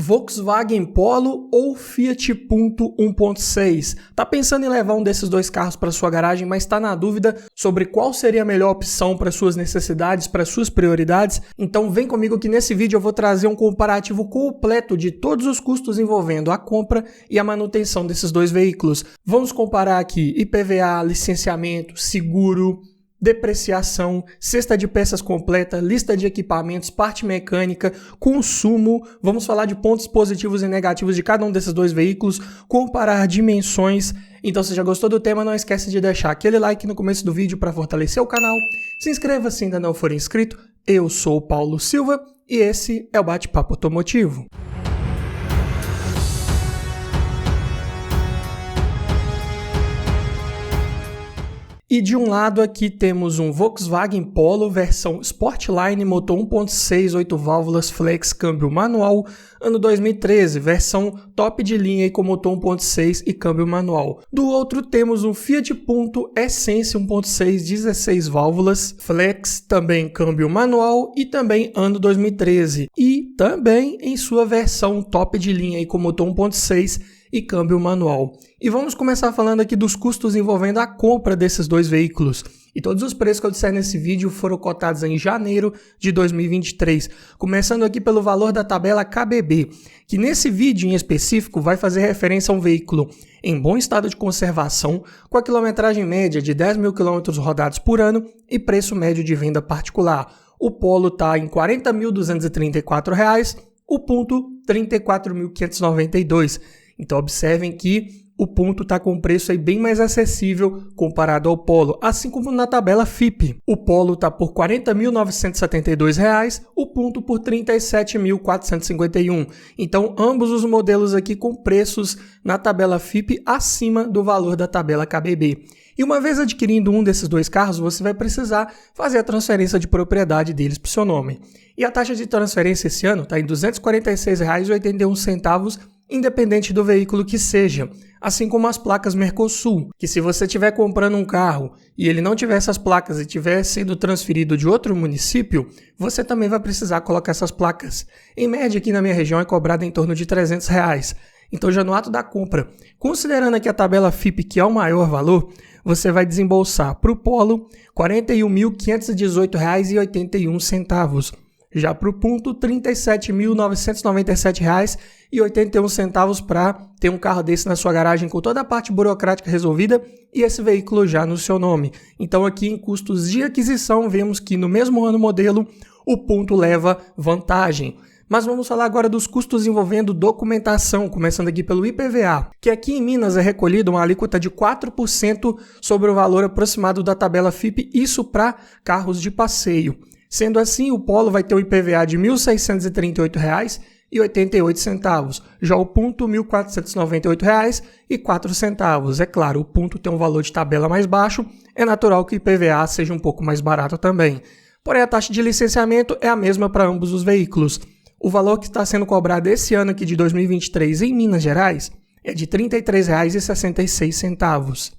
Volkswagen Polo ou Fiat Punto 1.6? Tá pensando em levar um desses dois carros para sua garagem, mas está na dúvida sobre qual seria a melhor opção para suas necessidades, para suas prioridades? Então vem comigo que nesse vídeo eu vou trazer um comparativo completo de todos os custos envolvendo a compra e a manutenção desses dois veículos. Vamos comparar aqui IPVA, licenciamento, seguro, depreciação, cesta de peças completa, lista de equipamentos, parte mecânica, consumo. Vamos falar de pontos positivos e negativos de cada um desses dois veículos, comparar dimensões. Então, se já gostou do tema, não esquece de deixar aquele like no começo do vídeo para fortalecer o canal. Se inscreva se ainda não for inscrito. Eu sou o Paulo Silva e esse é o Bate-Papo Automotivo. E de um lado aqui temos um Volkswagen Polo versão Sportline, motor 1.6, 8 válvulas, flex, câmbio manual, ano 2013, versão top de linha e com motor 1.6 e câmbio manual. Do outro temos um Fiat Punto Essence 1.6, 16 válvulas, flex, também câmbio manual e também ano 2013. E também em sua versão top de linha e com motor 1.6 e câmbio manual. E vamos começar falando aqui dos custos envolvendo a compra desses dois veículos. E todos os preços que eu disser nesse vídeo foram cotados em janeiro de 2023. Começando aqui pelo valor da tabela KBB, que nesse vídeo em específico vai fazer referência a um veículo em bom estado de conservação, com a quilometragem média de 10 mil quilômetros rodados por ano e preço médio de venda particular. O Polo está em R$ 40.234, o Punto R$ 34.592. Então observem que o Punto está com um preço aí bem mais acessível comparado ao Polo, assim como na tabela FIPE. O Polo está por R$ 40.972, o Punto por R$ 37.451. Então ambos os modelos aqui com preços na tabela FIPE acima do valor da tabela KBB. E uma vez adquirindo um desses dois carros, você vai precisar fazer a transferência de propriedade deles para o seu nome. E a taxa de transferência esse ano está em R$ 246,81, independente do veículo que seja, assim como as placas Mercosul, que se você estiver comprando um carro e ele não tiver essas placas e estiver sendo transferido de outro município, você também vai precisar colocar essas placas. Em média, aqui na minha região é cobrada em torno de R$ 300. Então, já no ato da compra, considerando aqui a tabela FIPE, que é o maior valor, você vai desembolsar para o Polo R$ 41.518,81. Já para o Punto, R$ 37.997,81 para ter um carro desse na sua garagem com toda a parte burocrática resolvida e esse veículo já no seu nome. Então aqui em custos de aquisição vemos que no mesmo ano modelo o Punto leva vantagem. Mas vamos falar agora dos custos envolvendo documentação, começando aqui pelo IPVA, que aqui em Minas é recolhido uma alíquota de 4% sobre o valor aproximado da tabela FIPE, isso para carros de passeio. Sendo assim, o Polo vai ter um IPVA de R$ 1.638,88. Já o Punto, R$ 1.498,04. É claro, o Punto tem um valor de tabela mais baixo, é natural que o IPVA seja um pouco mais barato também. Porém, a taxa de licenciamento é a mesma para ambos os veículos. O valor que está sendo cobrado esse ano aqui de 2023 em Minas Gerais é de R$ 33,66.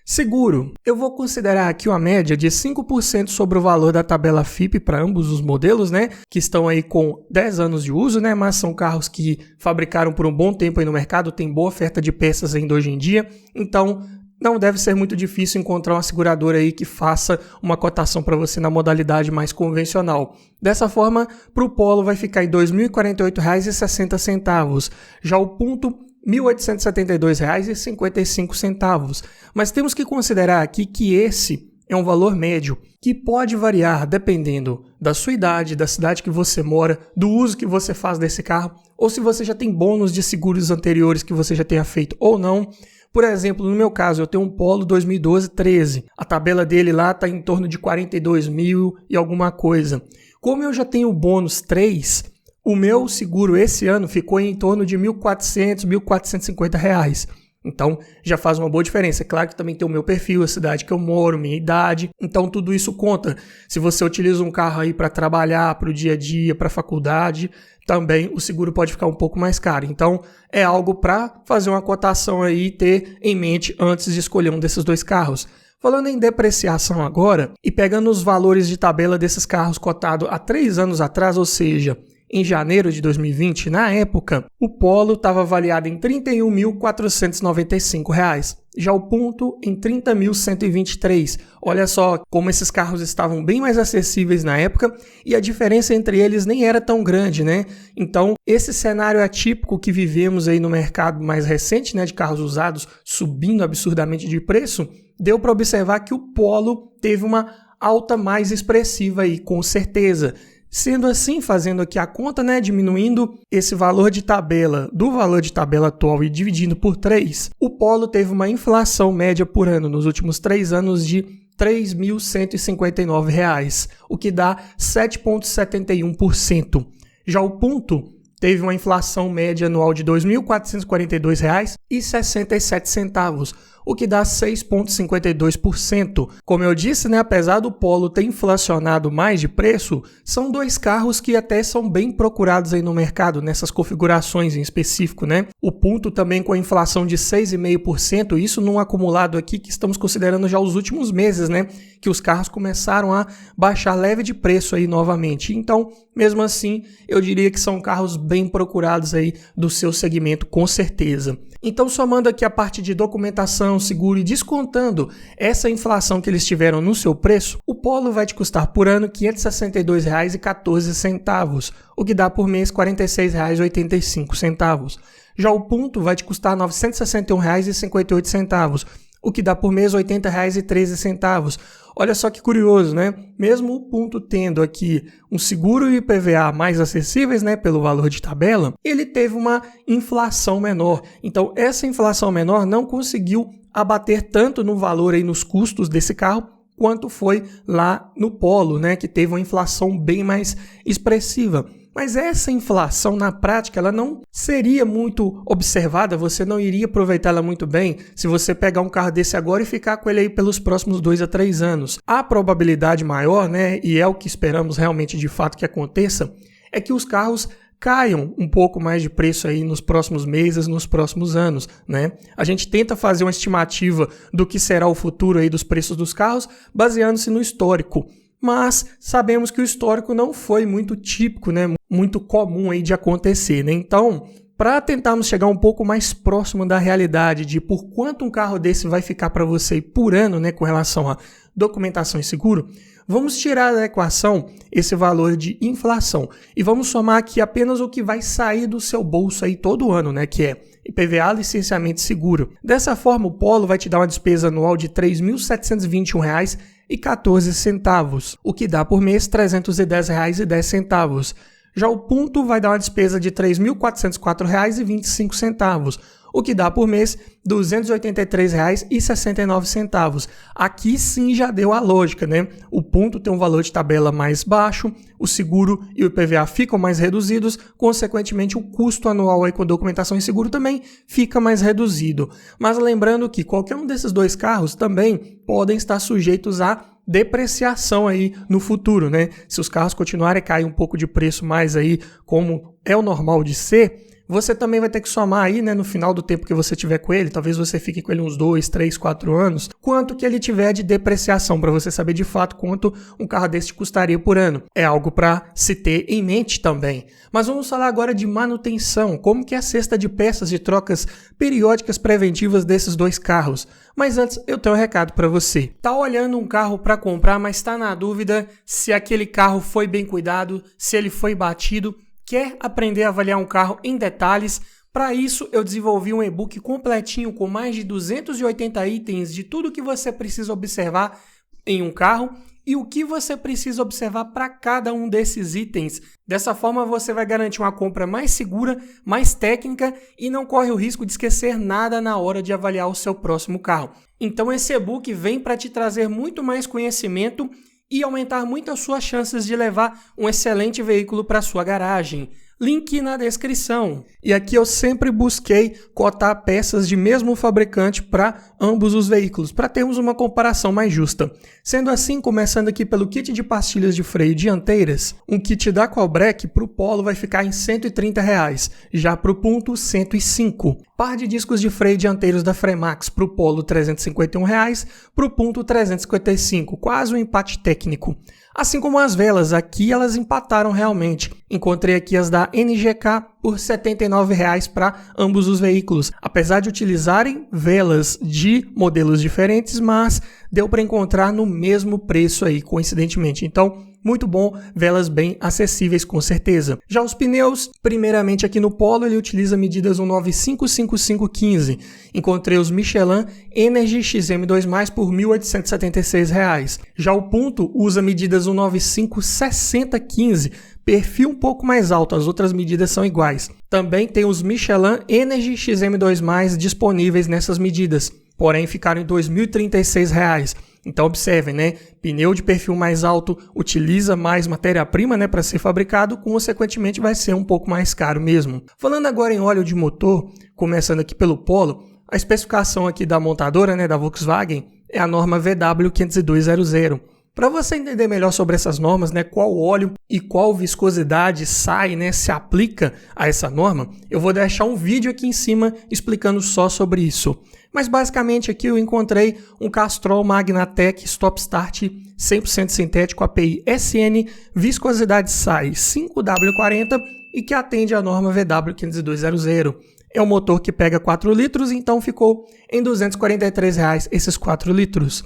Seguro. Eu vou considerar aqui uma média de 5% sobre o valor da tabela FIPE para ambos os modelos, que estão aí com 10 anos de uso, mas são carros que fabricaram por um bom tempo aí no mercado, tem boa oferta de peças ainda hoje em dia, então não deve ser muito difícil encontrar uma seguradora aí que faça uma cotação para você na modalidade mais convencional. Dessa forma, para o Polo vai ficar em R$ 2.048,60. Já o Punto, R$ 1.872,55. Mas temos que considerar aqui que esse é um valor médio, que pode variar dependendo da sua idade, da cidade que você mora, do uso que você faz desse carro, ou se você já tem bônus de seguros anteriores que você já tenha feito ou não. Por exemplo, no meu caso, eu tenho um Polo 2012-13. A tabela dele lá está em torno de 42 mil e alguma coisa. Como eu já tenho o bônus 3, o meu seguro esse ano ficou em torno de R$ 1.400, R$ 1.450. Então, já faz uma boa diferença. É claro que também tem o meu perfil, a cidade que eu moro, minha idade. Então, tudo isso conta. Se você utiliza um carro aí para trabalhar, para o dia a dia, para a faculdade, também o seguro pode ficar um pouco mais caro. Então, é algo para fazer uma cotação aí e ter em mente antes de escolher um desses dois carros. Falando em depreciação agora, e pegando os valores de tabela desses carros cotados há 3 anos atrás, ou seja, em janeiro de 2020, na época, o Polo estava avaliado em R$ 31.495. Já o Punto em 30.123. Olha só como esses carros estavam bem mais acessíveis na época e a diferença entre eles nem era tão grande, né? Então, esse cenário atípico que vivemos aí no mercado mais recente, né, de carros usados subindo absurdamente de preço, deu para observar que o Polo teve uma alta mais expressiva aí, com certeza. Sendo assim, fazendo aqui a conta, né, diminuindo esse valor de tabela do valor de tabela atual e dividindo por 3, o Polo teve uma inflação média por ano nos últimos 3 anos de R$ 3.159, o que dá 7,71%. Já o Punto teve uma inflação média anual de R$ 2.442,67, o que dá 6,52%. Como eu disse, né, apesar do Polo ter inflacionado mais de preço, são dois carros que até são bem procurados aí no mercado, nessas configurações em específico, né? O Punto também com a inflação de 6,5%, isso num acumulado aqui que estamos considerando já os últimos meses, né? Que os carros começaram a baixar leve de preço aí novamente. Então, mesmo assim, eu diria que são carros bem procurados aí do seu segmento, com certeza. Então, somando aqui a parte de documentação, seguro e descontando essa inflação que eles tiveram no seu preço, o Polo vai te custar por ano R$ 562,14, o que dá por mês R$ 46,85. Já o Punto vai te custar R$ 961,58, o que dá por mês R$ 80,13. Olha só que curioso, né? Mesmo o Punto tendo aqui um seguro e IPVA mais acessíveis, né, pelo valor de tabela, ele teve uma inflação menor. Então, essa inflação menor não conseguiu abater tanto no valor aí nos custos desse carro quanto foi lá no Polo, né, que teve uma inflação bem mais expressiva. Mas essa inflação, na prática, ela não seria muito observada, você não iria aproveitá-la muito bem se você pegar um carro desse agora e ficar com ele aí pelos próximos 2 a 3 anos. A probabilidade maior, né, e é o que esperamos realmente de fato que aconteça, é que os carros caiam um pouco mais de preço aí nos próximos meses, nos próximos anos, né? A gente tenta fazer uma estimativa do que será o futuro aí dos preços dos carros, baseando-se no histórico. Mas sabemos que o histórico não foi muito típico, né? Muito comum aí de acontecer, né? Então, para tentarmos chegar um pouco mais próximo da realidade de por quanto um carro desse vai ficar para você por ano, né, com relação a documentação e seguro, vamos tirar da equação esse valor de inflação e vamos somar aqui apenas o que vai sair do seu bolso aí todo ano, né, que é IPVA, licenciamento e seguro. Dessa forma, o Polo vai te dar uma despesa anual de R$ 3.721,14, o que dá por mês R$ 310,10. Já o Punto vai dar uma despesa de R$ 3.404,25, o que dá por mês R$ 283,69. Aqui sim já deu a lógica, né? O Punto tem um valor de tabela mais baixo, o seguro e o IPVA ficam mais reduzidos, consequentemente o custo anual aí com documentação e seguro também fica mais reduzido. Mas lembrando que qualquer um desses dois carros também podem estar sujeitos a depreciação aí no futuro, né? Se os carros continuarem a cair um pouco de preço mais aí, como é o normal de ser, você também vai ter que somar aí, né, no final do tempo que você tiver com ele, talvez você fique com ele uns 2, 3, 4 anos, quanto que ele tiver de depreciação, para você saber de fato quanto um carro desse custaria por ano. É algo para se ter em mente também. Mas vamos falar agora de manutenção, como que é a cesta de peças de trocas periódicas preventivas desses dois carros. Mas antes, eu tenho um recado para você. Tá olhando um carro para comprar, mas está na dúvida se aquele carro foi bem cuidado, se ele foi batido, quer aprender a avaliar um carro em detalhes? Para isso, eu desenvolvi um e-book completinho com mais de 280 itens de tudo que você precisa observar em um carro e o que você precisa observar para cada um desses itens. Dessa forma, você vai garantir uma compra mais segura, mais técnica e não corre o risco de esquecer nada na hora de avaliar o seu próximo carro. Então, esse e-book vem para te trazer muito mais conhecimento e aumentar muito as suas chances de levar um excelente veículo para sua garagem. Link na descrição. E aqui eu sempre busquei cotar peças de mesmo fabricante para ambos os veículos, para termos uma comparação mais justa. Sendo assim, começando aqui pelo kit de pastilhas de freio dianteiras, um kit da Qualbrec para o Polo vai ficar em R$ 130, já para o Punto R$ 105. Par de discos de freio dianteiros da Fremax para o Polo R$ 351, para o Punto R$ 355, quase um empate técnico. Assim como as velas, aqui elas empataram realmente. Encontrei aqui as da NGK por R$ 79,00 para ambos os veículos. Apesar de utilizarem velas de modelos diferentes, mas deu para encontrar no mesmo preço aí, coincidentemente. Então, muito bom, velas bem acessíveis com certeza. Já os pneus, primeiramente aqui no Polo, ele utiliza medidas 195/5515. Encontrei os Michelin Energy XM2+, por R$ 1.876. Já o Punto usa medidas 195/6015, perfil um pouco mais alto, as outras medidas são iguais. Também tem os Michelin Energy XM2+, disponíveis nessas medidas, porém ficaram em R$ 2.036. Então observem, né? Pneu de perfil mais alto utiliza mais matéria-prima, né, para ser fabricado, consequentemente vai ser um pouco mais caro mesmo. Falando agora em óleo de motor, começando aqui pelo Polo, a especificação aqui da montadora, né, da Volkswagen, é a norma VW50200. Para você entender melhor sobre essas normas, né, qual óleo e qual viscosidade sai, né, se aplica a essa norma, eu vou deixar um vídeo aqui em cima explicando só sobre isso. Mas basicamente aqui eu encontrei um Castrol Magnatec Stop Start 100% sintético API SN, viscosidade SAI 5W40 e que atende à norma VW50200. É um motor que pega 4 litros, então ficou em R$ 243,00 esses 4 litros.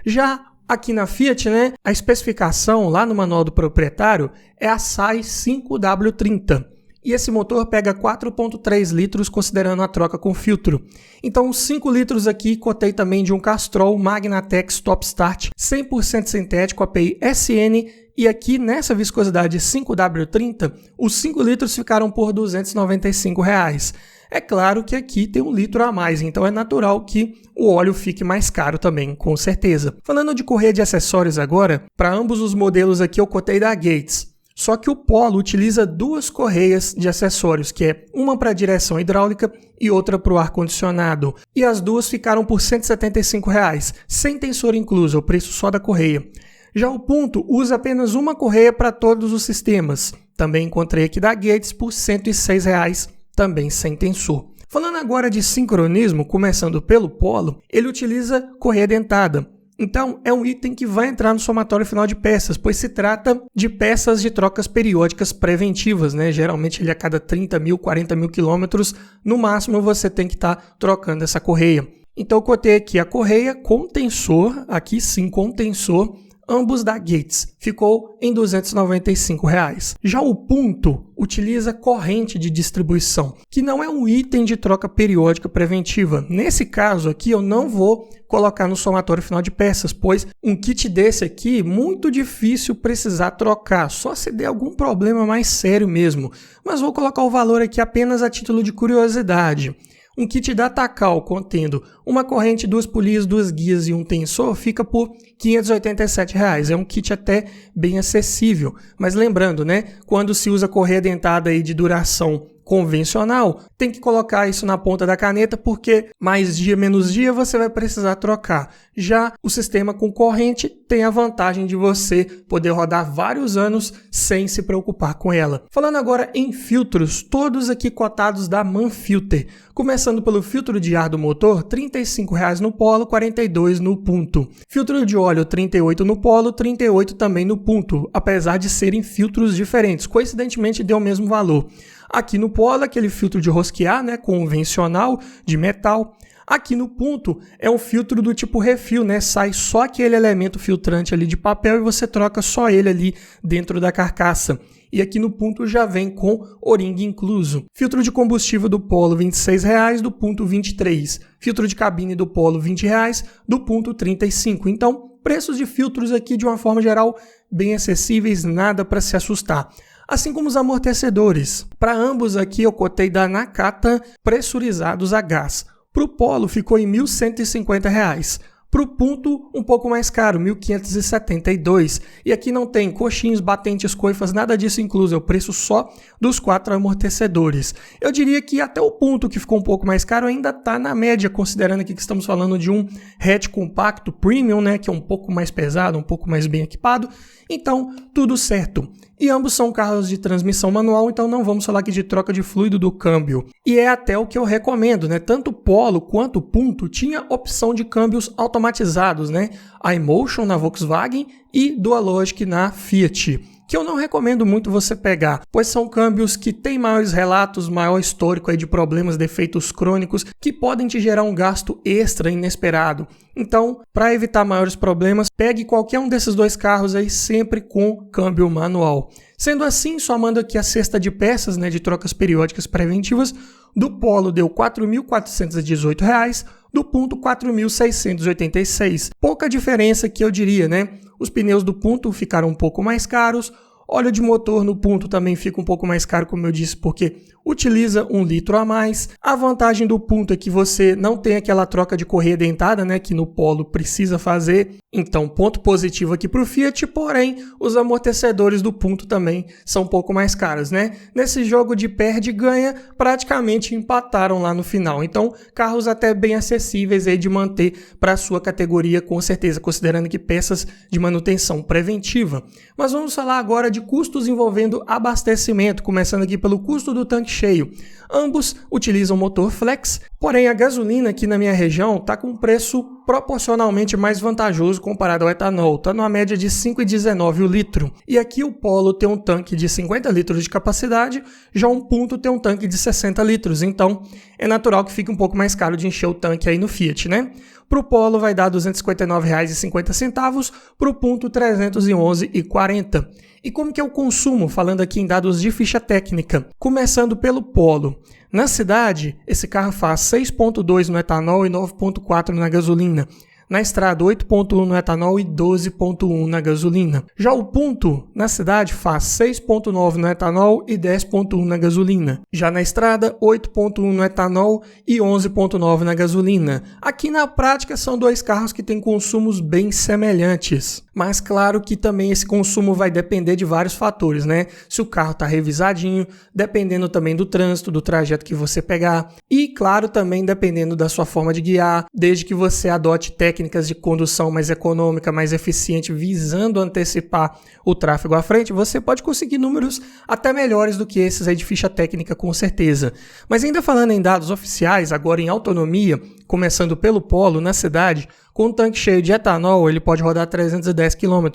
Já aqui na Fiat, né, a especificação lá no manual do proprietário é a SAI 5W30. E esse motor pega 4,3 litros considerando a troca com filtro. Então, os 5 litros aqui cotei também de um Castrol Magnatec Stop Start 100% sintético API SN. E aqui nessa viscosidade 5W30, os 5 litros ficaram por R$ 295,00. É claro que aqui tem 1 litro a mais, então é natural que o óleo fique mais caro também, com certeza. Falando de correia de acessórios agora, para ambos os modelos aqui eu cotei da Gates. Só que o Polo utiliza 2 correias de acessórios, que é uma para direção hidráulica e outra para o ar-condicionado. E as duas ficaram por R$ 175,00, sem tensor incluso, é o preço só da correia. Já o Punto usa apenas uma correia para todos os sistemas. Também encontrei aqui da Gates por R$ 106,00, também sem tensor. Falando agora de sincronismo, começando pelo Polo, ele utiliza correia dentada. Então, é um item que vai entrar no somatório final de peças, pois se trata de peças de trocas periódicas preventivas, né? Geralmente, ele a cada 30.000, 40.000 quilômetros, no máximo, você tem que estar trocando essa correia. Então, eu cotei aqui a correia com tensor, aqui sim com tensor, ambos da Gates, ficou em R$ 295,00. Já o Punto utiliza corrente de distribuição, que não é um item de troca periódica preventiva. Nesse caso aqui eu não vou colocar no somatório final de peças, pois um kit desse aqui, muito difícil precisar trocar, só se der algum problema mais sério mesmo. Mas vou colocar o valor aqui apenas a título de curiosidade. Um kit da Takal contendo uma corrente, 2 polias, 2 guias e um tensor fica por R$ 587,00. É um kit até bem acessível. Mas lembrando, né, quando se usa correia dentada aí de duração convencional, tem que colocar isso na ponta da caneta porque mais dia, menos dia você vai precisar trocar. Já o sistema com corrente tem a vantagem de você poder rodar vários anos sem se preocupar com ela. Falando agora em filtros, todos aqui cotados da Manfilter. Começando pelo filtro de ar do motor, R$ 35,00 no Polo, R$ 42,00 no Punto. Filtro de óleo, R$ 38,00 no Polo, R$ 38,00 também no Punto, apesar de serem filtros diferentes. Coincidentemente deu o mesmo valor. Aqui no Polo, aquele filtro de rosquear, né, convencional, de metal. Aqui no Punto é um filtro do tipo refil, né? Sai só aquele elemento filtrante ali de papel e você troca só ele ali dentro da carcaça. E aqui no Punto já vem com o-ring incluso. Filtro de combustível do Polo, R$ 26,00, do Punto R$ 23,00. Filtro de cabine do Polo, R$ 20,00, do Punto R$ 35,00. Então, preços de filtros aqui, de uma forma geral, bem acessíveis, nada para se assustar. Assim como os amortecedores. Para ambos aqui eu cotei da Nakata pressurizados a gás. Para o Polo ficou em R$ 1.150. Para o Punto, um pouco mais caro, R$ 1.572. E aqui não tem coxinhos, batentes, coifas, nada disso incluso. É o preço só dos 4 amortecedores. Eu diria que até o Punto, que ficou um pouco mais caro, ainda está na média, considerando aqui que estamos falando de um hatch compacto premium, né, que é um pouco mais pesado, um pouco mais bem equipado. Então, tudo certo. E ambos são carros de transmissão manual, então não vamos falar aqui de troca de fluido do câmbio. E é até o que eu recomendo, né? Tanto o Polo quanto o Punto tinha opção de câmbios automatizados, né? A iMotion na Volkswagen e Dualogic na Fiat, que eu não recomendo muito você pegar, pois são câmbios que têm maiores relatos, maior histórico aí de problemas, defeitos crônicos, que podem te gerar um gasto extra inesperado. Então, para evitar maiores problemas, pegue qualquer um desses dois carros aí sempre com câmbio manual. Sendo assim, somando aqui a cesta de peças, né, de trocas periódicas preventivas, do Polo deu R$ 4.418, do Punto R$ 4.686. Pouca diferença que eu diria, né? Os pneus do Punto ficaram um pouco mais caros, óleo de motor no Punto também fica um pouco mais caro, como eu disse, porque utiliza 1 litro a mais. A vantagem do Punto é que você não tem aquela troca de correia dentada, né, que no Polo precisa fazer. Então, ponto positivo aqui para o Fiat, porém, os amortecedores do Punto também são um pouco mais caros, né? Nesse jogo de perde e ganha, praticamente empataram lá no final. Então, carros até bem acessíveis aí de manter para a sua categoria, com certeza, considerando que peças de manutenção preventiva. Mas vamos falar agora de custos envolvendo abastecimento, começando aqui pelo custo do tanque cheio. Ambos utilizam motor flex, porém a gasolina aqui na minha região está com um preço proporcionalmente mais vantajoso comparado ao etanol, está numa média de R$ 5,19 o litro. E aqui o Polo tem um tanque de 50 litros de capacidade, já um Punto tem um tanque de 60 litros, então é natural que fique um pouco mais caro de encher o tanque aí no Fiat, né? Para o Polo vai dar R$ 259,50, para o Punto R$ 311,40. E como que é o consumo, falando aqui em dados de ficha técnica? Começando pelo Polo. Na cidade, esse carro faz 6,2 no etanol e 9,4 na gasolina. Na estrada, 8,1 no etanol e 12,1 na gasolina. Já o Punto, na cidade, faz 6,9 no etanol e 10,1 na gasolina. Já na estrada, 8,1 no etanol e 11,9 na gasolina. Aqui na prática, são dois carros que têm consumos bem semelhantes. Mas claro que também esse consumo vai depender de vários fatores, né? Se o carro está revisadinho, dependendo também do trânsito, do trajeto que você pegar. E claro, também dependendo da sua forma de guiar, desde que você adote técnicas de condução mais econômica, mais eficiente, visando antecipar o tráfego à frente, você pode conseguir números até melhores do que esses aí de ficha técnica, com certeza. Mas ainda falando em dados oficiais, agora em autonomia, começando pelo Polo, na cidade, com um tanque cheio de etanol, ele pode rodar 310 km,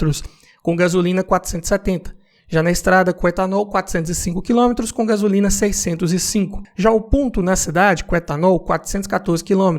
com gasolina 470. Já na estrada, com etanol, 405 km, com gasolina 605. Já o Punto na cidade, com etanol, 414 km,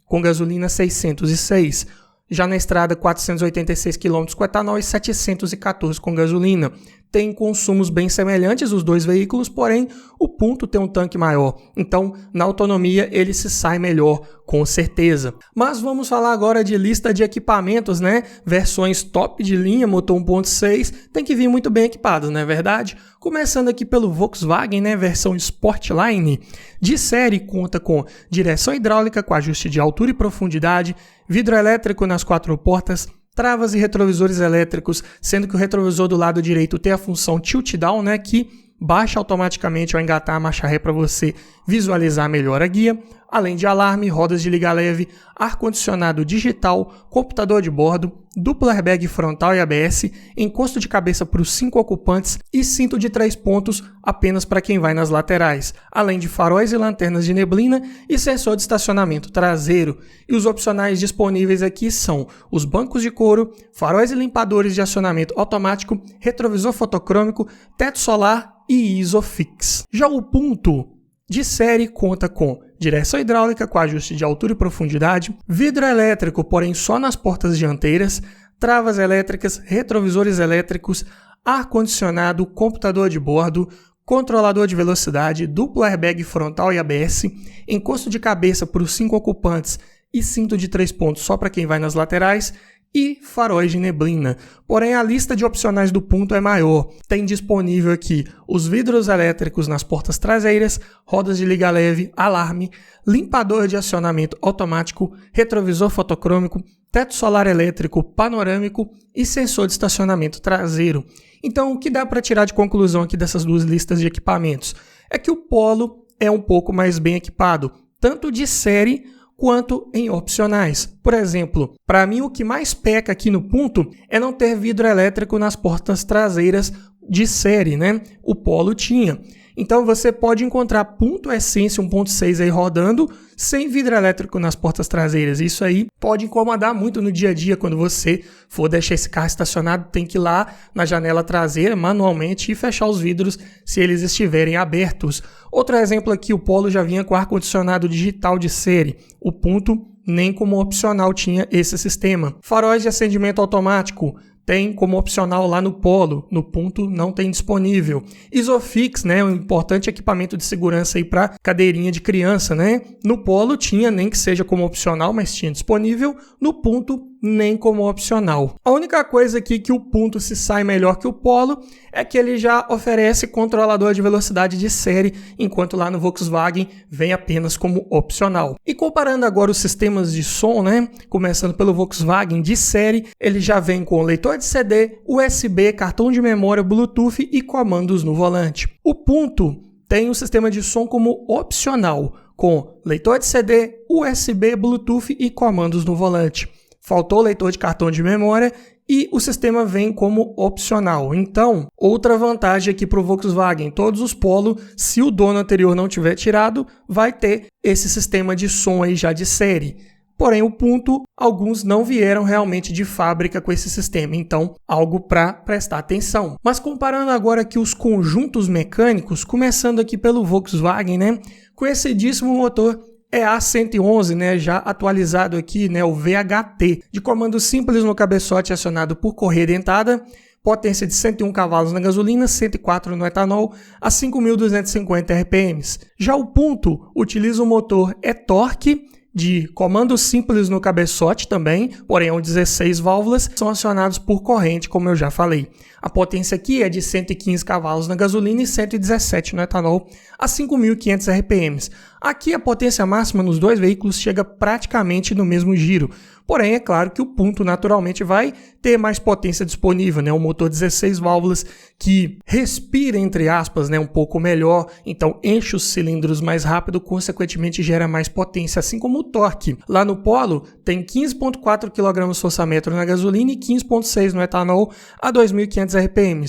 com gasolina 606. Já na estrada, 486 km com etanol e 714 com gasolina. Tem consumos bem semelhantes os dois veículos, porém o Punto tem um tanque maior. Então, na autonomia, ele se sai melhor, com certeza. Mas vamos falar agora de lista de equipamentos, né? Versões top de linha, motor 1.6, tem que vir muito bem equipados, não é verdade? Começando aqui pelo Volkswagen, né? Versão Sportline. De série, conta com direção hidráulica com ajuste de altura e profundidade, vidro elétrico nas 4 portas, travas e retrovisores elétricos, sendo que o retrovisor do lado direito tem a função tilt down, né, que baixa automaticamente ao engatar a marcha ré para você visualizar melhor a guia, além de alarme, rodas de liga leve, ar-condicionado digital, computador de bordo, duplo airbag frontal e ABS, encosto de cabeça para os 5 ocupantes e cinto de 3 pontos apenas para quem vai nas laterais, além de faróis e lanternas de neblina e sensor de estacionamento traseiro. E os opcionais disponíveis aqui são os bancos de couro, faróis e limpadores de acionamento automático, retrovisor fotocrômico, teto solar e Isofix. Já o Punto de série conta com direção hidráulica com ajuste de altura e profundidade, vidro elétrico, porém só nas portas dianteiras, travas elétricas, retrovisores elétricos, ar-condicionado, computador de bordo, controlador de velocidade, duplo airbag frontal e ABS, encosto de cabeça para os 5 ocupantes e cinto de 3 pontos só para quem vai nas laterais, e faróis de neblina. Porém, a lista de opcionais do Punto é maior. Tem disponível aqui os vidros elétricos nas portas traseiras, rodas de liga leve, alarme, limpador de acionamento automático, retrovisor fotocrômico, teto solar elétrico panorâmico e sensor de estacionamento traseiro. Então, o que dá para tirar de conclusão aqui dessas duas listas de equipamentos? É que o Polo é um pouco mais bem equipado, tanto de série quanto em opcionais. Por exemplo, para mim o que mais peca aqui no Punto é não ter vidro elétrico nas portas traseiras de série, né? O Polo tinha. Então você pode encontrar ponto essência 1.6 aí rodando sem vidro elétrico nas portas traseiras. Isso aí pode incomodar muito no dia a dia quando você for deixar esse carro estacionado, tem que ir lá na janela traseira manualmente e fechar os vidros se eles estiverem abertos. Outro exemplo aqui, o Polo já vinha com ar-condicionado digital de série. O Punto nem como opcional tinha esse sistema. Faróis de acendimento automático. Tem como opcional lá no Polo, no Punto não tem disponível. Isofix, né, um importante equipamento de segurança aí para cadeirinha de criança, né? No Polo tinha, nem que seja como opcional, mas tinha disponível. No Punto, nem como opcional. A única coisa aqui que o Punto se sai melhor que o Polo é que ele já oferece controlador de velocidade de série, enquanto lá no Volkswagen vem apenas como opcional. E comparando agora os sistemas de som, né? Começando pelo Volkswagen de série, ele já vem com leitor de CD, USB, cartão de memória, Bluetooth e comandos no volante. O Punto tem um sistema de som como opcional, com leitor de CD, USB, Bluetooth e comandos no volante. Faltou o leitor de cartão de memória e o sistema vem como opcional. Então, outra vantagem aqui para o Volkswagen, todos os Polo, se o dono anterior não tiver tirado, vai ter esse sistema de som aí já de série. Porém, o Punto, alguns não vieram realmente de fábrica com esse sistema, então algo para prestar atenção. Mas comparando agora aqui os conjuntos mecânicos, começando aqui pelo Volkswagen, né? Conhecidíssimo motor EA111, né, já atualizado aqui, né, o VHT, de comando simples no cabeçote acionado por correia dentada, potência de 101 cavalos na gasolina, 104 no etanol, a 5.250 RPM. Já o Punto utiliza o motor e-torque, de comando simples no cabeçote também, porém são 16 válvulas, são acionados por corrente, como eu já falei. A potência aqui é de 115 cavalos na gasolina e 117 no etanol, a 5.500 RPM. Aqui a potência máxima nos dois veículos chega praticamente no mesmo giro. Porém, é claro que o Punto naturalmente vai ter mais potência disponível, né? Um motor 16 válvulas que respira, entre aspas, né? Um pouco melhor, então enche os cilindros mais rápido, consequentemente gera mais potência, assim como o torque. Lá no Polo tem 15,4 kgfm na gasolina e 15,6 no etanol a 2.500 RPM.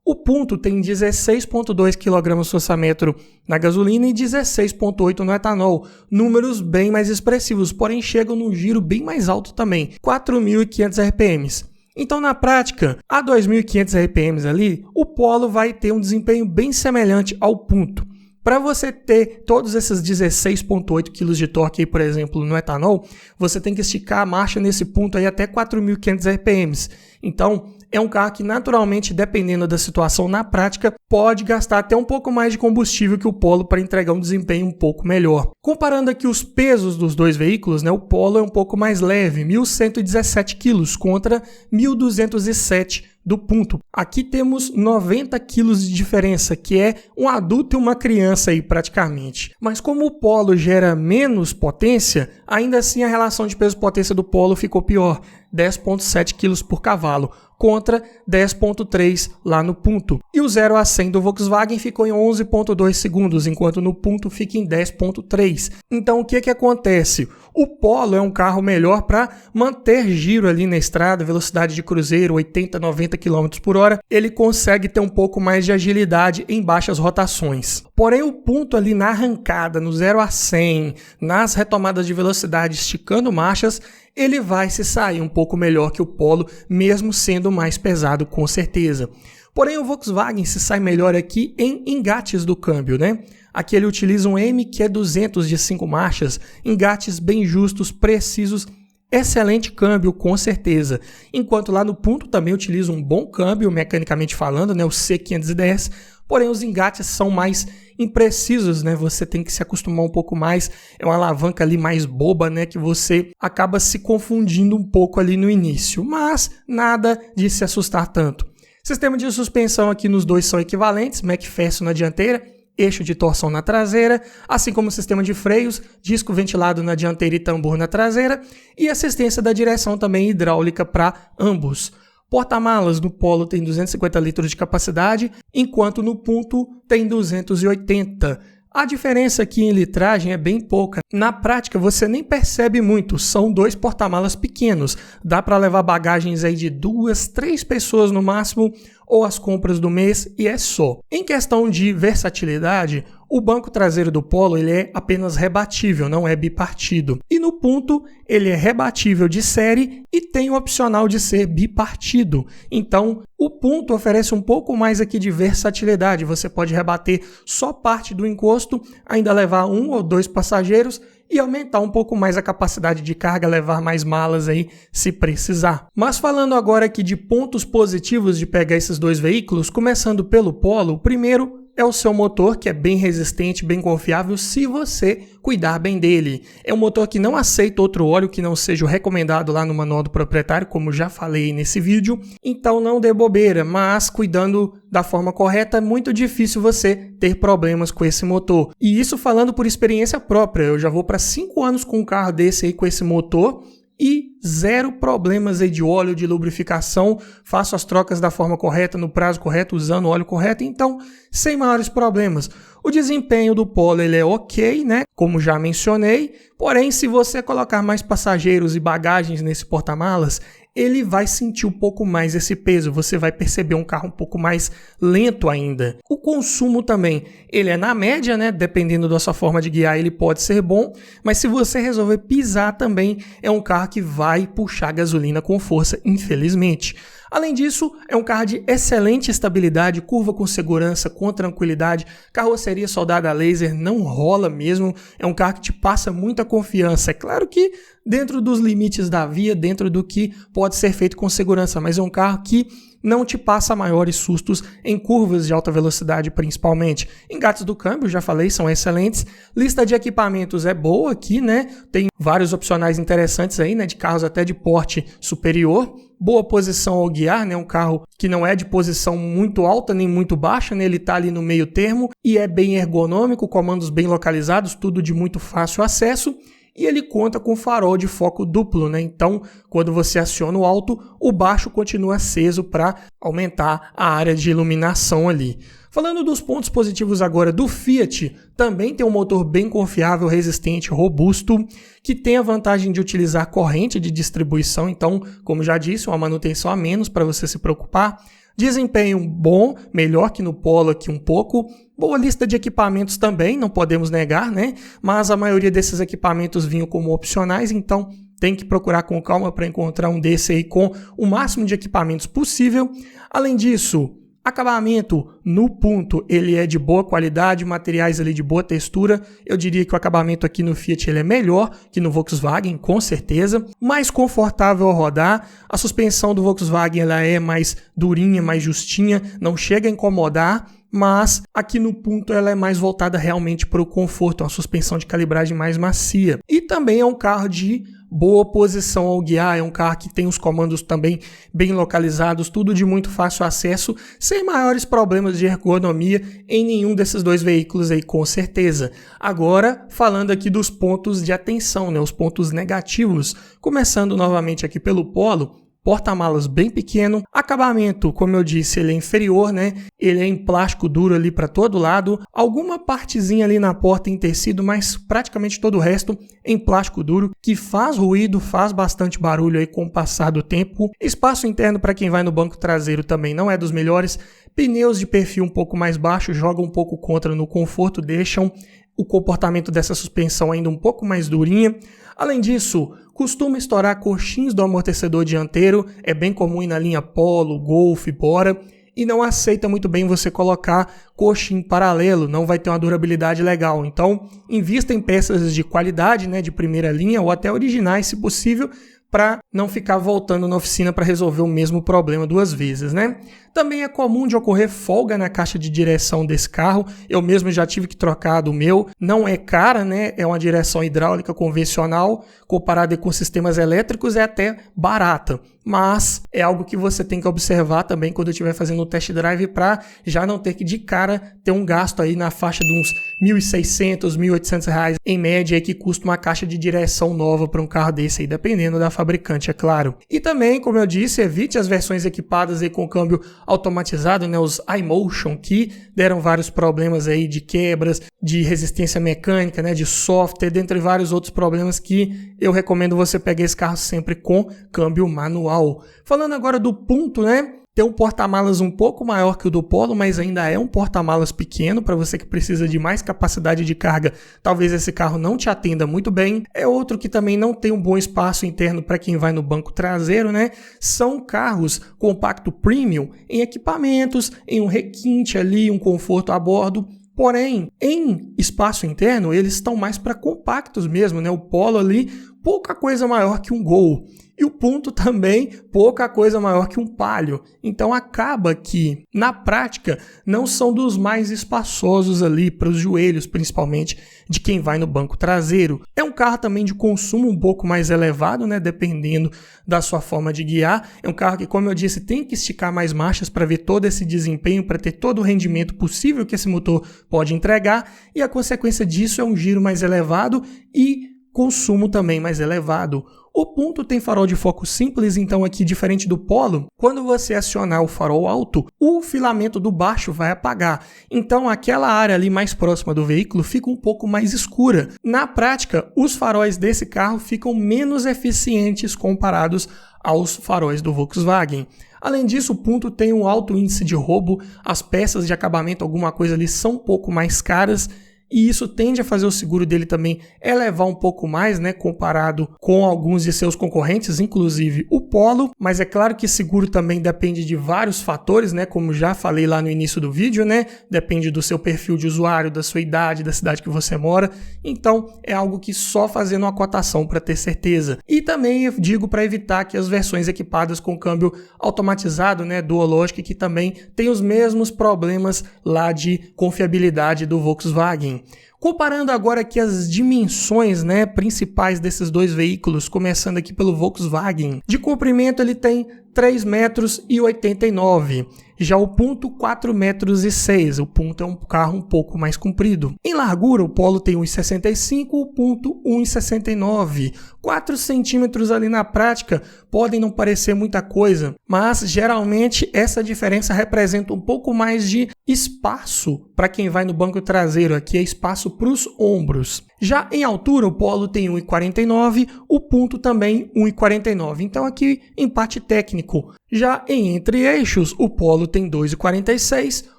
O Punto tem 16,2 kgfm na gasolina e 16,8 no etanol, números bem mais expressivos, porém chegam num giro bem mais alto também, 4.500 RPM. Então, na prática, a 2.500 RPM ali, o Polo vai ter um desempenho bem semelhante ao Punto. Para você ter todos esses 16,8 kg de torque, aí, por exemplo, no etanol, você tem que esticar a marcha nesse ponto aí até 4.500 RPM. Então, é um carro que naturalmente, dependendo da situação na prática, pode gastar até um pouco mais de combustível que o Polo para entregar um desempenho um pouco melhor. Comparando aqui os pesos dos dois veículos, né, o Polo é um pouco mais leve, 1.117 kg contra 1.207 do Punto. Aqui temos 90 kg de diferença, que é um adulto e uma criança aí praticamente. Mas como o Polo gera menos potência, ainda assim a relação de peso-potência do Polo ficou pior, 10,7 kg por cavalo, contra 10,3 lá no Punto. E o 0 a 100 do Volkswagen ficou em 11,2 segundos, enquanto no Punto fica em 10,3. Então o que acontece? O Polo é um carro melhor para manter giro ali na estrada, velocidade de cruzeiro 80, 90 km por hora, ele consegue ter um pouco mais de agilidade em baixas rotações. Porém o Punto ali na arrancada, no 0 a 100, nas retomadas de velocidade, esticando marchas, ele vai se sair um pouco melhor que o Polo, mesmo sendo mais pesado com certeza. Porém, o Volkswagen se sai melhor aqui em engates do câmbio, né? Aqui ele utiliza um MQ200 de 5 marchas, engates bem justos, precisos, excelente câmbio com certeza. Enquanto lá no Punto também utiliza um bom câmbio, mecanicamente falando, né? O C510, porém os engates são mais imprecisos, né? Você tem que se acostumar um pouco mais, é uma alavanca ali mais boba, né? Que você acaba se confundindo um pouco ali no início, mas nada de se assustar tanto. Sistema de suspensão aqui nos dois são equivalentes, McPherson na dianteira, eixo de torção na traseira, assim como o sistema de freios, disco ventilado na dianteira e tambor na traseira, e assistência da direção também hidráulica para ambos. Porta-malas no Polo tem 250 litros de capacidade, enquanto no Punto tem 280. A diferença aqui em litragem é bem pouca. Na prática, você nem percebe muito. São 2 porta-malas pequenos. Dá para levar bagagens aí de 2, 3 pessoas no máximo, ou as compras do mês, e é só. Em questão de versatilidade, o banco traseiro do Polo ele é apenas rebatível, não é bipartido. E no ponto, ele é rebatível de série e tem o opcional de ser bipartido. Então, o ponto oferece um pouco mais aqui de versatilidade. Você pode rebater só parte do encosto, ainda levar 1 ou 2 passageiros e aumentar um pouco mais a capacidade de carga, levar mais malas aí se precisar. Mas falando agora aqui de pontos positivos de pegar esses 2 veículos, começando pelo Polo, o primeiro é o seu motor, que é bem resistente, bem confiável, se você cuidar bem dele. É um motor que não aceita outro óleo que não seja o recomendado lá no manual do proprietário, como já falei nesse vídeo. Então não dê bobeira, mas cuidando da forma correta, é muito difícil você ter problemas com esse motor. E isso falando por experiência própria. Eu já vou para 5 anos com um carro desse aí, com esse motor, e 0 problemas aí de óleo, de lubrificação, faço as trocas da forma correta, no prazo correto, usando o óleo correto, então sem maiores problemas. O desempenho do Polo ele é ok, né? Como já mencionei, porém se você colocar mais passageiros e bagagens nesse porta-malas, ele vai sentir um pouco mais esse peso, você vai perceber um carro um pouco mais lento ainda. O consumo também, ele é na média, né? Dependendo da sua forma de guiar, ele pode ser bom, mas se você resolver pisar também, é um carro que vai puxar gasolina com força, infelizmente. Além disso, é um carro de excelente estabilidade, curva com segurança, com tranquilidade, carroceria soldada a laser, não rola mesmo, é um carro que te passa muita confiança. É claro que dentro dos limites da via, dentro do que pode ser feito com segurança, mas é um carro que não te passa maiores sustos em curvas de alta velocidade principalmente. Engates do câmbio, já falei, são excelentes. Lista de equipamentos é boa aqui, né? Tem vários opcionais interessantes aí, né? De carros até de porte superior. Boa posição ao guiar, né? Um carro que não é de posição muito alta nem muito baixa, né? Ele está ali no meio termo e é bem ergonômico, comandos bem localizados, tudo de muito fácil acesso. E ele conta com farol de foco duplo, né? Então, quando você aciona o alto, o baixo continua aceso para aumentar a área de iluminação ali. Falando dos pontos positivos agora do Fiat, também tem um motor bem confiável, resistente, robusto, que tem a vantagem de utilizar corrente de distribuição, então, como já disse, uma manutenção a menos para você se preocupar. Desempenho bom, melhor que no Polo aqui um pouco. Boa lista de equipamentos também, não podemos negar, né? Mas a maioria desses equipamentos vinham como opcionais, então tem que procurar com calma para encontrar um desse aí com o máximo de equipamentos possível. Além disso, acabamento no ponto, ele é de boa qualidade, materiais ali de boa textura. Eu diria que o acabamento aqui no Fiat ele é melhor que no Volkswagen, com certeza. Mais confortável ao rodar. A suspensão do Volkswagen ela é mais durinha, mais justinha, não chega a incomodar. Mas aqui no ponto ela é mais voltada realmente para o conforto, uma suspensão de calibragem mais macia. E também é um carro de boa posição ao guiar, é um carro que tem os comandos também bem localizados, tudo de muito fácil acesso, sem maiores problemas de ergonomia em nenhum desses 2 veículos aí, com certeza. Agora, falando aqui dos pontos de atenção, né, os pontos negativos, começando novamente aqui pelo Polo. Porta-malas bem pequeno, acabamento, como eu disse, ele é inferior, né? Ele é em plástico duro ali para todo lado, alguma partezinha ali na porta em tecido, mas praticamente todo o resto em plástico duro, que faz ruído, faz bastante barulho aí com o passar do tempo. Espaço interno para quem vai no banco traseiro também não é dos melhores. Pneus de perfil um pouco mais baixo, jogam um pouco contra no conforto, deixam o comportamento dessa suspensão ainda um pouco mais durinha. Além disso, costuma estourar coxins do amortecedor dianteiro, é bem comum ir na linha Polo, Golf, Bora, e não aceita muito bem você colocar coxim paralelo, não vai ter uma durabilidade legal. Então, invista em peças de qualidade, né, de primeira linha ou até originais, se possível, para não ficar voltando na oficina para resolver o mesmo problema 2 vezes, né? Também é comum de ocorrer folga na caixa de direção desse carro. Eu mesmo já tive que trocar do meu. Não é cara, né? É uma direção hidráulica convencional, comparada com sistemas elétricos, é até barata. Mas é algo que você tem que observar também quando estiver fazendo o test drive para já não ter que de cara ter um gasto aí na faixa de uns R$1.600, R$1.800 em média aí que custa uma caixa de direção nova para um carro desse aí, dependendo da fabricação. fabricante, é claro. E também, como eu disse, evite as versões equipadas aí com câmbio automatizado, né, os iMotion, que deram vários problemas aí de quebras, de resistência mecânica, né, de software, dentre vários outros problemas que eu recomendo você pegar esse carro sempre com câmbio manual. Falando agora do Punto, né? Tem um porta-malas um pouco maior que o do Polo, mas ainda é um porta-malas pequeno para você que precisa de mais capacidade de carga. Talvez esse carro não te atenda muito bem. É outro que também não tem um bom espaço interno para quem vai no banco traseiro, né? São carros compacto premium em equipamentos, em um requinte ali, um conforto a bordo. Porém, em espaço interno, eles estão mais para compactos mesmo, né? O Polo ali, pouca coisa maior que um Gol. E o Punto também, pouca coisa maior que um Palio. Então acaba que, na prática, não são dos mais espaçosos ali para os joelhos, principalmente, de quem vai no banco traseiro. É um carro também de consumo um pouco mais elevado, né? Dependendo da sua forma de guiar. É um carro que, como eu disse, tem que esticar mais marchas para ver todo esse desempenho, para ter todo o rendimento possível que esse motor pode entregar. E a consequência disso é um giro mais elevado e consumo também mais elevado. O Punto tem farol de foco simples, então aqui, diferente do Polo, quando você acionar o farol alto, o filamento do baixo vai apagar. Então aquela área ali mais próxima do veículo fica um pouco mais escura. Na prática, os faróis desse carro ficam menos eficientes comparados aos faróis do Volkswagen. Além disso, o Punto tem um alto índice de roubo, as peças de acabamento, alguma coisa ali, são um pouco mais caras, e isso tende a fazer o seguro dele também elevar um pouco mais, né, comparado com alguns de seus concorrentes, inclusive o Polo. Mas é claro que seguro também depende de vários fatores, né, como já falei lá no início do vídeo, né, depende do seu perfil de usuário, da sua idade, da cidade que você mora. Então é algo que só fazendo uma cotação para ter certeza. E também eu digo para evitar que as versões equipadas com câmbio automatizado, né, Dual-Logic, que também tem os mesmos problemas lá de confiabilidade do Volkswagen. Comparando agora aqui as dimensões, né, principais desses dois veículos, começando aqui pelo Volkswagen. De comprimento ele tem 3,89 m. Já o Punto, 4,06 m. O Punto é um carro um pouco mais comprido. Em largura, o Polo tem 1,65 m, o Punto 1,69 m. 4 centímetros ali na prática podem não parecer muita coisa, mas geralmente essa diferença representa um pouco mais de espaço para quem vai no banco traseiro. Aqui é espaço para os ombros. Já em altura, o Polo tem 1,49 m, o Punto também 1,49 m. Então aqui empate técnico. Já em entre-eixos, o Polo tem 2,46 m,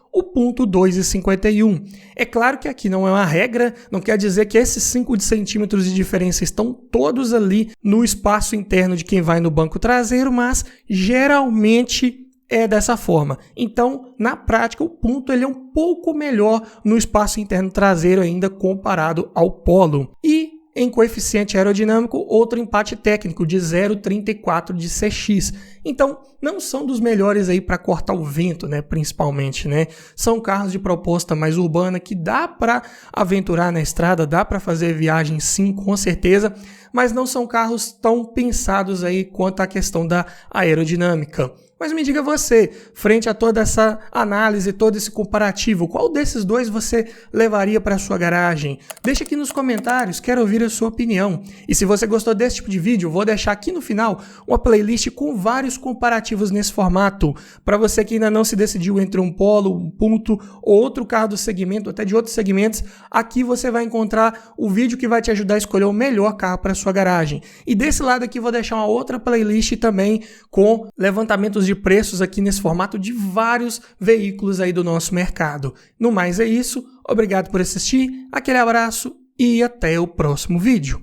o Punto 2,51 m. É claro que aqui não é uma regra, não quer dizer que esses 5 centímetros de diferença estão todos ali no espaço interno de quem vai no banco traseiro, mas geralmente é dessa forma. Então, na prática, o Punto ele é um pouco melhor no espaço interno traseiro ainda comparado ao Polo. E em coeficiente aerodinâmico, outro empate técnico de 0,34 de CX. Então, não são dos melhores aí para cortar o vento, né, principalmente, né? São carros de proposta mais urbana que dá para aventurar na estrada, dá para fazer viagem sim, com certeza, mas não são carros tão pensados aí quanto a questão da aerodinâmica. Mas me diga você, frente a toda essa análise, todo esse comparativo, qual desses dois você levaria para a sua garagem? Deixa aqui nos comentários, quero ouvir a sua opinião. E se você gostou desse tipo de vídeo, vou deixar aqui no final uma playlist com vários comparativos nesse formato. Para você que ainda não se decidiu entre um Polo, um Punto ou outro carro do segmento, até de outros segmentos, aqui você vai encontrar o vídeo que vai te ajudar a escolher o melhor carro para a sua garagem. E desse lado aqui vou deixar uma outra playlist também com levantamentos de preços aqui nesse formato de vários veículos aí do nosso mercado. No mais é isso, obrigado por assistir, aquele abraço e até o próximo vídeo.